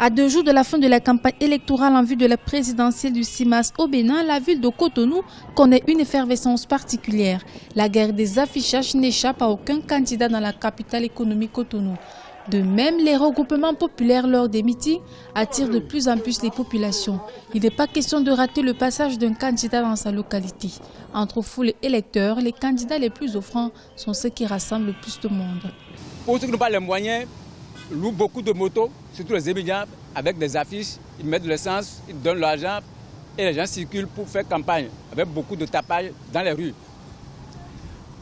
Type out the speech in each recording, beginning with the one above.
À 2 jours de la fin de la campagne électorale en vue de la présidentielle du CIMAS au Bénin, la ville de Cotonou connaît une effervescence particulière. La guerre des affichages n'échappe à aucun candidat dans la capitale économique Cotonou. De même, les regroupements populaires lors des meetings attirent de plus en plus les populations. Il n'est pas question de rater le passage d'un candidat dans sa localité. Entre foule et électeurs, les candidats les plus offrants sont ceux qui rassemblent le plus de monde. Pour ceux qui n'ont pas les moyens, louent beaucoup de motos, surtout les étudiants, avec des affiches, ils mettent de l'essence, ils donnent l'argent et les gens circulent pour faire campagne, avec beaucoup de tapage dans les rues.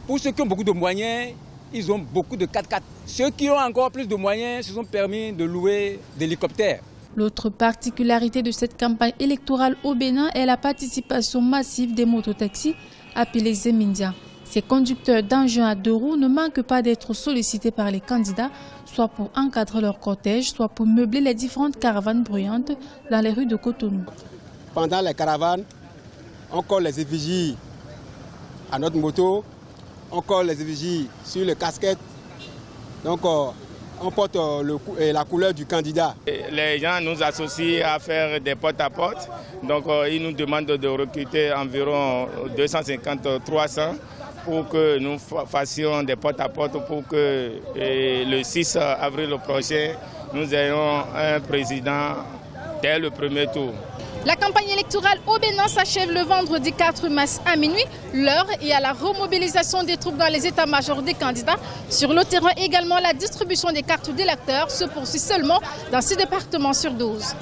Pour ceux qui ont beaucoup de moyens, ils ont beaucoup de 4x4. Ceux qui ont encore plus de moyens se sont permis de louer des hélicoptères. L'autre particularité de cette campagne électorale au Bénin est la participation massive des mototaxis appelés Zemindia. Ces conducteurs d'engins à 2 roues ne manquent pas d'être sollicités par les candidats, soit pour encadrer leur cortège, soit pour meubler les différentes caravanes bruyantes dans les rues de Cotonou. Pendant les caravanes, on colle les effigies à notre moto, on colle les effigies sur les casquettes, donc on porte la couleur du candidat. Les gens nous associent à faire des porte-à-porte, donc ils nous demandent de recruter environ 250-300 pour que nous fassions des porte-à-porte pour que le 6 avril prochain, nous ayons un président dès le premier tour. La campagne électorale au Bénin s'achève le vendredi 4 mars à minuit. L'heure est à la remobilisation des troupes dans les états-majors des candidats. Sur le terrain également, la distribution des cartes d'électeurs se poursuit seulement dans 6 départements sur 12.